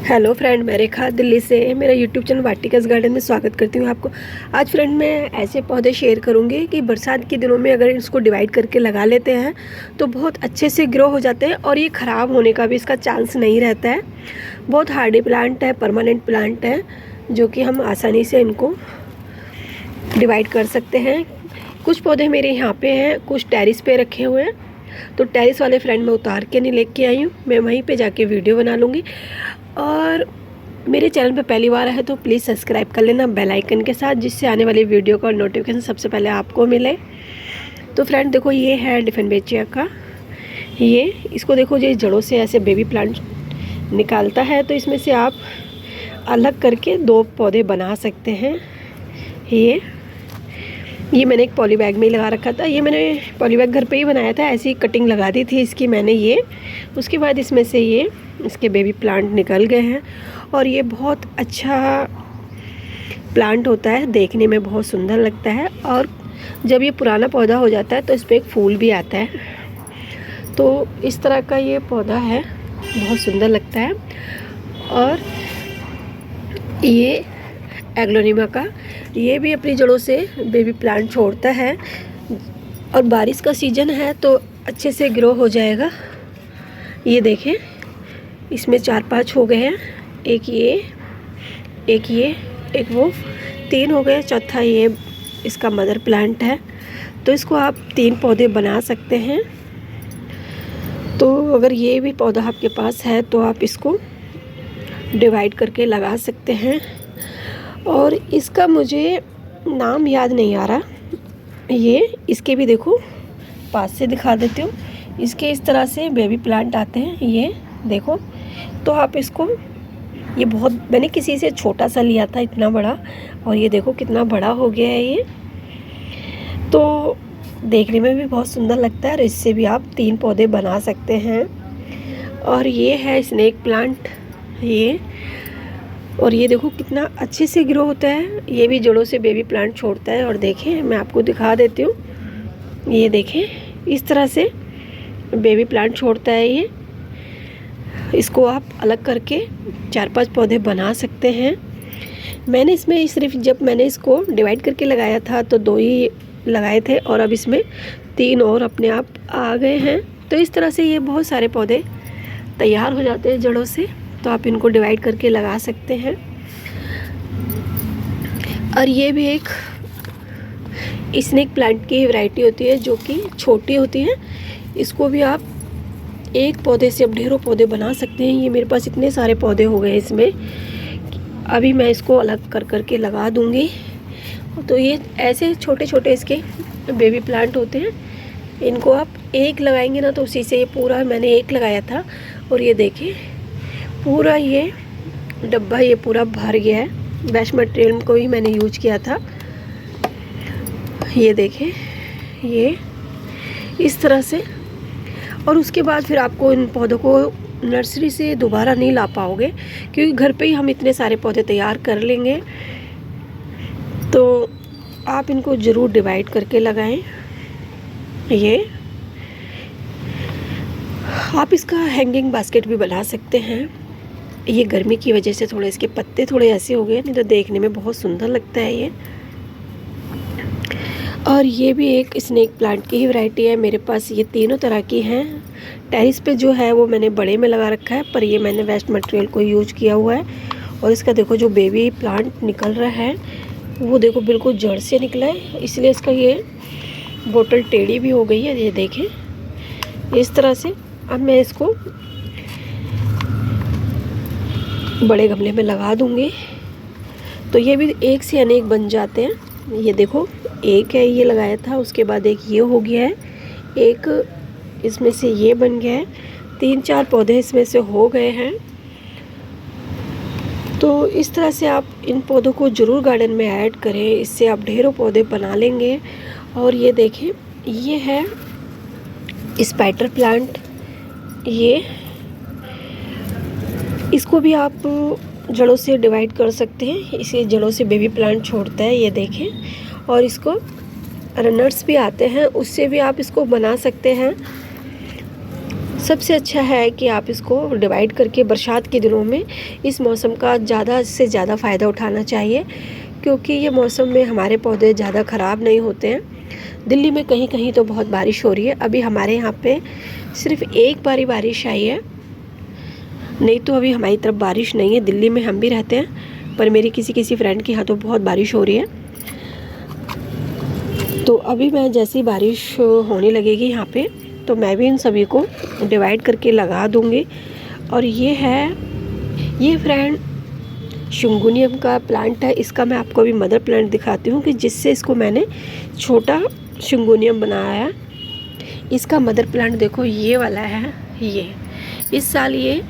Hello friend, मैं रेखा दिल्ली से मेरा यूट्यूब चैनल वाटिकास गार्डन में स्वागत करती हूँ आपको। आज फ्रेंड मैं ऐसे पौधे शेयर करूँगी कि बरसात के दिनों में अगर इसको डिवाइड करके लगा लेते हैं तो बहुत अच्छे से ग्रो हो जाते हैं और ये ख़राब होने का भी इसका चांस नहीं रहता है। बहुत हार्डी प्लांट है, परमानेंट प्लांट है, जो कि हम आसानी से इनको डिवाइड कर सकते हैं। कुछ पौधे मेरे यहाँ पर हैं, कुछ टेरिस पर रखे हुए हैं। तो टेरिस वाले फ्रेंड मैं उतार के नहीं लेके आई हूँ, मैं वहीं पे जाके वीडियो बना लूँगी। और मेरे चैनल पे पहली बार है तो प्लीज़ सब्सक्राइब कर लेना बेल आइकन के साथ, जिससे आने वाली वीडियो का नोटिफिकेशन सबसे पहले आपको मिले। तो फ्रेंड देखो, ये है डिफेनबेचिया का, ये इसको देखो, ये जड़ों से ऐसे बेबी प्लांट निकालता है। तो इसमें से आप अलग करके 2 पौधे बना सकते हैं। ये मैंने एक पॉली बैग में ही लगा रखा था। ये मैंने पॉली बैग घर पे ही बनाया था, ऐसी कटिंग लगा दी थी इसकी मैंने। ये उसके बाद इसमें से ये इसके बेबी प्लांट निकल गए हैं और ये बहुत अच्छा प्लांट होता है, देखने में बहुत सुंदर लगता है। और जब ये पुराना पौधा हो जाता है तो इस पर एक फूल भी आता है। तो इस तरह का ये पौधा है, बहुत सुंदर लगता है। और ये एग्लोनिमा का, ये भी अपनी जड़ों से बेबी प्लांट छोड़ता है और बारिश का सीज़न है तो अच्छे से ग्रो हो जाएगा। ये देखें, इसमें 4-5 हो गए हैं, एक ये, एक वो, 3 हो गए। चौथा ये इसका मदर प्लांट है। तो इसको आप 3 पौधे बना सकते हैं। तो अगर ये भी पौधा आपके पास है तो आप इसको डिवाइड करके लगा सकते हैं। और इसका मुझे नाम याद नहीं आ रहा। ये इसके भी देखो, पास से दिखा देती हूँ। इसके इस तरह से बेबी प्लांट आते हैं, ये देखो। तो आप इसको, ये बहुत, मैंने किसी से छोटा सा लिया था, इतना बड़ा, और ये देखो कितना बड़ा हो गया है ये। तो देखने में भी बहुत सुंदर लगता है और इससे भी आप 3 पौधे बना सकते हैं। और ये है स्नेक प्लांट, ये, और ये देखो कितना अच्छे से ग्रो होता है। ये भी जड़ों से बेबी प्लांट छोड़ता है। और देखें, मैं आपको दिखा देती हूँ, ये देखें इस तरह से बेबी प्लांट छोड़ता है ये। इसको आप अलग करके 4-5 पौधे बना सकते हैं। मैंने इसमें सिर्फ, जब मैंने इसको डिवाइड करके लगाया था तो 2 ही लगाए थे और अब इसमें 3 और अपने आप आ गए हैं। तो इस तरह से ये बहुत सारे पौधे तैयार हो जाते हैं जड़ों से। तो आप इनको डिवाइड करके लगा सकते हैं। और ये भी एक स्नेक प्लांट की वैरायटी होती है जो कि छोटी होती है। इसको भी आप एक पौधे से अब ढेरों पौधे बना सकते हैं। ये मेरे पास इतने सारे पौधे हो गए इसमें, अभी मैं इसको अलग कर के लगा दूंगी। तो ये ऐसे छोटे छोटे इसके बेबी प्लांट होते हैं। इनको आप एक लगाएंगे ना तो उसी से ये पूरा, मैंने एक लगाया था और ये देखिए पूरा ये डब्बा ये पूरा भर गया है। वेस्ट मटेरियल को ही मैंने यूज किया था। ये देखें, ये इस तरह से। और उसके बाद फिर आपको इन पौधों को नर्सरी से दोबारा नहीं ला पाओगे, क्योंकि घर पे ही हम इतने सारे पौधे तैयार कर लेंगे। तो आप इनको ज़रूर डिवाइड करके लगाएं। ये आप इसका हैंगिंग बास्केट भी बना सकते हैं। ये गर्मी की वजह से थोड़े इसके पत्ते थोड़े ऐसे हो गए, नहीं तो देखने में बहुत सुंदर लगता है ये। और ये भी एक स्नेक प्लांट की ही वैरायटी है। मेरे पास ये तीनों तरह की हैं। टेरिस पे जो है वो मैंने बड़े में लगा रखा है, पर ये मैंने वेस्ट मटेरियल को यूज किया हुआ है। और इसका देखो जो बेबी प्लांट निकल रहा है वो देखो बिल्कुल जड़ से निकला है, इसलिए इसका ये बोतल टेढ़ी भी हो गई है। ये देखें इस तरह से। अब मैं इसको बड़े गमले में लगा दूंगी तो ये भी एक से अनेक बन जाते हैं। ये देखो, एक है ये लगाया था, उसके बाद एक ये हो गया है, एक इसमें से ये बन गया है, 3-4 पौधे इसमें से हो गए हैं। तो इस तरह से आप इन पौधों को ज़रूर गार्डन में ऐड करें, इससे आप ढेरों पौधे बना लेंगे। और ये देखें, ये है स्पाइडर प्लांट। ये, इसको भी आप जड़ों से डिवाइड कर सकते हैं, इसे जड़ों से बेबी प्लांट छोड़ता है। ये देखें, और इसको रनर्स भी आते हैं, उससे भी आप इसको बना सकते हैं। सबसे अच्छा है कि आप इसको डिवाइड करके बरसात के दिनों में इस मौसम का ज़्यादा से ज़्यादा फ़ायदा उठाना चाहिए, क्योंकि ये मौसम में हमारे पौधे ज़्यादा ख़राब नहीं होते हैं। दिल्ली में कहीं कहीं तो बहुत बारिश हो रही है, अभी हमारे यहाँ पे सिर्फ एक बारी बारिश आई है, नहीं तो अभी हमारी तरफ बारिश नहीं है। दिल्ली में हम भी रहते हैं, पर मेरी किसी फ्रेंड के यहाँ तो बहुत बारिश हो रही है। तो अभी मैं जैसी बारिश होने लगेगी यहाँ पे, तो मैं भी इन सभी को डिवाइड करके लगा दूँगी। और ये फ्रेंड शिंगोनियम का प्लांट है। इसका मैं आपको अभी मदर प्लांट दिखाती हूँ कि जिससे इसको मैंने छोटा शिंगोनियम बनाया है। इसका मदर प्लांट देखो ये वाला है। ये इस साल ये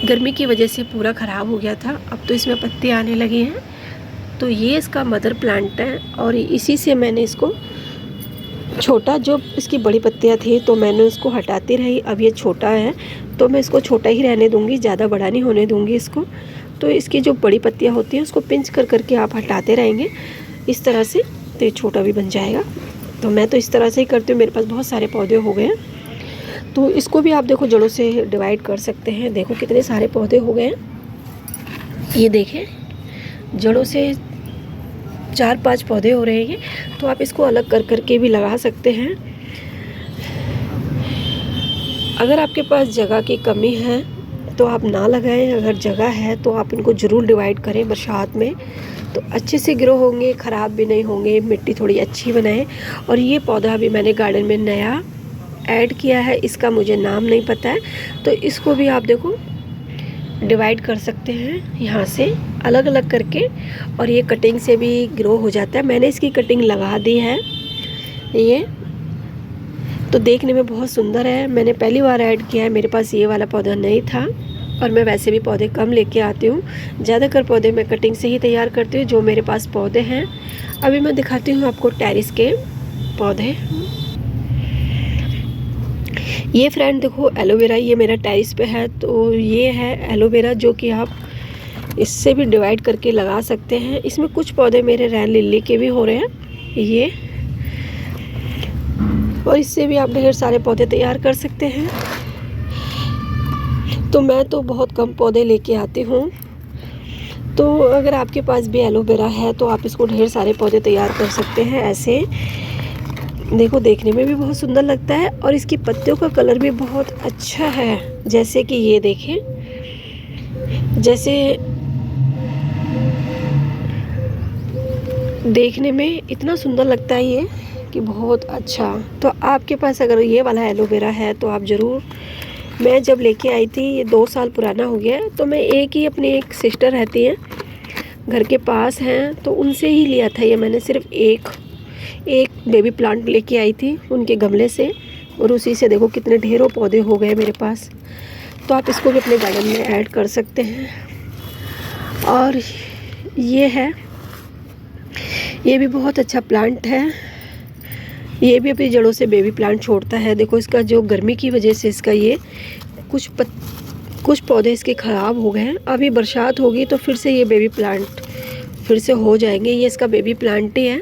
गर्मी की वजह से पूरा ख़राब हो गया था, अब तो इसमें पत्ते आने लगे हैं। तो ये इसका मदर प्लांट है और इसी से मैंने इसको छोटा, जो इसकी बड़ी पत्तियाँ थी तो मैंने उसको हटाती रही। अब ये छोटा है तो मैं इसको छोटा ही रहने दूँगी, ज़्यादा बड़ा नहीं होने दूँगी इसको। तो इसकी जो बड़ी पत्तियाँ होती हैं उसको पिंच कर करके आप हटाते रहेंगे इस तरह से, तो ये छोटा भी बन जाएगा। तो मैं तो इस तरह से ही करती हूँ। मेरे पास बहुत सारे पौधे हो गए हैं, तो इसको भी आप देखो जड़ों से डिवाइड कर सकते हैं। देखो कितने सारे पौधे हो गए हैं, ये देखें जड़ों से 4-5 पौधे हो रहे हैं। तो आप इसको अलग कर करके भी लगा सकते हैं। अगर आपके पास जगह की कमी है तो आप ना लगाएं, अगर जगह है तो आप इनको ज़रूर डिवाइड करें। बरसात में तो अच्छे से ग्रो होंगे, ख़राब भी नहीं होंगे, मिट्टी थोड़ी अच्छी बनाएं। और ये पौधा भी मैंने गार्डन में नया ऐड किया है, इसका मुझे नाम नहीं पता है, तो इसको भी आप देखो डिवाइड कर सकते हैं यहाँ से अलग अलग करके। और ये कटिंग से भी ग्रो हो जाता है। मैंने इसकी कटिंग लगा दी है, ये तो देखने में बहुत सुंदर है। मैंने पहली बार ऐड किया है, मेरे पास ये वाला पौधा नहीं था। और मैं वैसे भी पौधे कम लेके आती हूँ, ज़्यादातर पौधे मैं कटिंग से ही तैयार करती हूँ जो मेरे पास पौधे हैं। अभी मैं दिखाती हूँ आपको टेरेस के पौधे। ये फ्रेंड देखो एलोवेरा, ये मेरा टेरेस पे है। तो ये है एलोवेरा जो कि आप इससे भी डिवाइड करके लगा सकते हैं। इसमें कुछ पौधे मेरे रैन लिली के भी हो रहे हैं ये, और इससे भी आप ढेर सारे पौधे तैयार कर सकते हैं। तो मैं तो बहुत कम पौधे लेके आती हूँ। तो अगर आपके पास भी एलोवेरा है तो आप इसको ढेर सारे पौधे तैयार कर सकते हैं। ऐसे देखो देखने में भी बहुत सुंदर लगता है और इसकी पत्तियों का कलर भी बहुत अच्छा है। जैसे कि ये देखें, जैसे देखने में इतना सुंदर लगता है ये कि बहुत अच्छा। तो आपके पास अगर ये वाला एलोवेरा है तो आप ज़रूर, मैं जब लेके आई थी ये 2 साल पुराना हो गया है, तो मैं एक ही अपनी एक सिस्टर रहती हैं घर के पास हैं, तो उनसे ही लिया था ये मैंने। सिर्फ एक बेबी प्लांट लेके आई थी उनके गमले से, और उसी से देखो कितने ढेरों पौधे हो गए मेरे पास। तो आप इसको भी अपने गार्डन में ऐड कर सकते हैं। और ये है, ये भी बहुत अच्छा प्लांट है। ये भी अपनी जड़ों से बेबी प्लांट छोड़ता है। देखो इसका जो गर्मी की वजह से इसका ये कुछ पौधे इसके ख़राब हो गए हैं। अभी बरसात होगी तो फिर से ये बेबी प्लांट फिर से हो जाएंगे। ये इसका बेबी प्लांट ही है,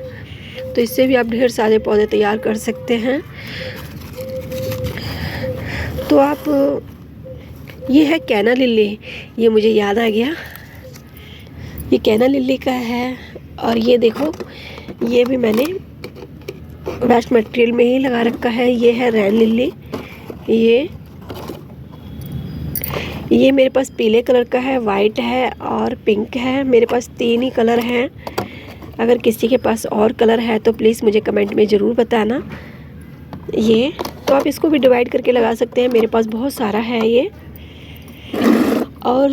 तो इससे भी आप ढेर सारे पौधे तैयार कर सकते हैं। तो आप, ये है कैना लिली, ये मुझे याद आ गया, ये कैना लिली का है। और ये देखो, ये भी मैंने वेस्ट मटेरियल में ही लगा रखा है। ये है रैन लिली, ये मेरे पास पीले कलर का है, वाइट है और पिंक है। मेरे पास 3 ही कलर हैं। अगर किसी के पास और कलर है तो प्लीज़ मुझे कमेंट में ज़रूर बताना। ये तो आप इसको भी डिवाइड करके लगा सकते हैं, मेरे पास बहुत सारा है ये। और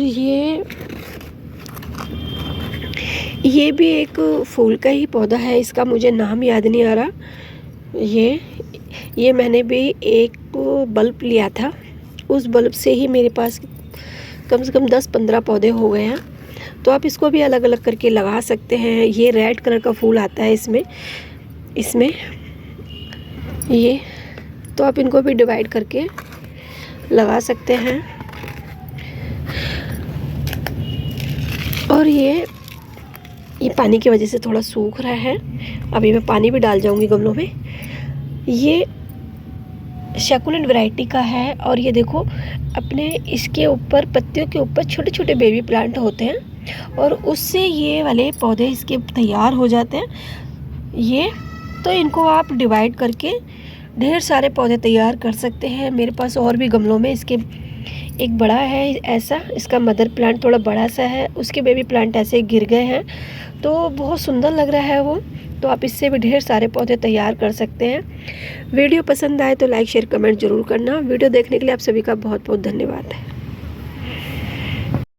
ये भी एक फूल का ही पौधा है, इसका मुझे नाम याद नहीं आ रहा। ये मैंने भी एक बल्ब लिया था, उस बल्ब से ही मेरे पास कम से कम 10-15 पौधे हो गए हैं। तो आप इसको भी अलग अलग करके लगा सकते हैं। ये रेड कलर का फूल आता है इसमें ये, तो आप इनको भी डिवाइड करके लगा सकते हैं। और ये पानी की वजह से थोड़ा सूख रहा है, अभी मैं पानी भी डाल जाऊंगी गमलों में। ये शकुलेंट वैरायटी का है। और ये देखो अपने इसके ऊपर पत्तियों के ऊपर छोटे छोटे बेबी प्लांट होते हैं और उससे ये वाले पौधे इसके तैयार हो जाते हैं। ये तो इनको आप डिवाइड करके ढेर सारे पौधे तैयार कर सकते हैं। मेरे पास और भी गमलों में इसके एक बड़ा है ऐसा, इसका मदर प्लांट थोड़ा बड़ा सा है, उसके बेबी प्लांट ऐसे गिर गए हैं तो बहुत सुंदर लग रहा है वो। तो आप इससे भी ढेर सारे पौधे तैयार कर सकते हैं। वीडियो पसंद आए तो लाइक शेयर कमेंट ज़रूर करना। वीडियो देखने के लिए आप सभी का बहुत बहुत धन्यवाद है।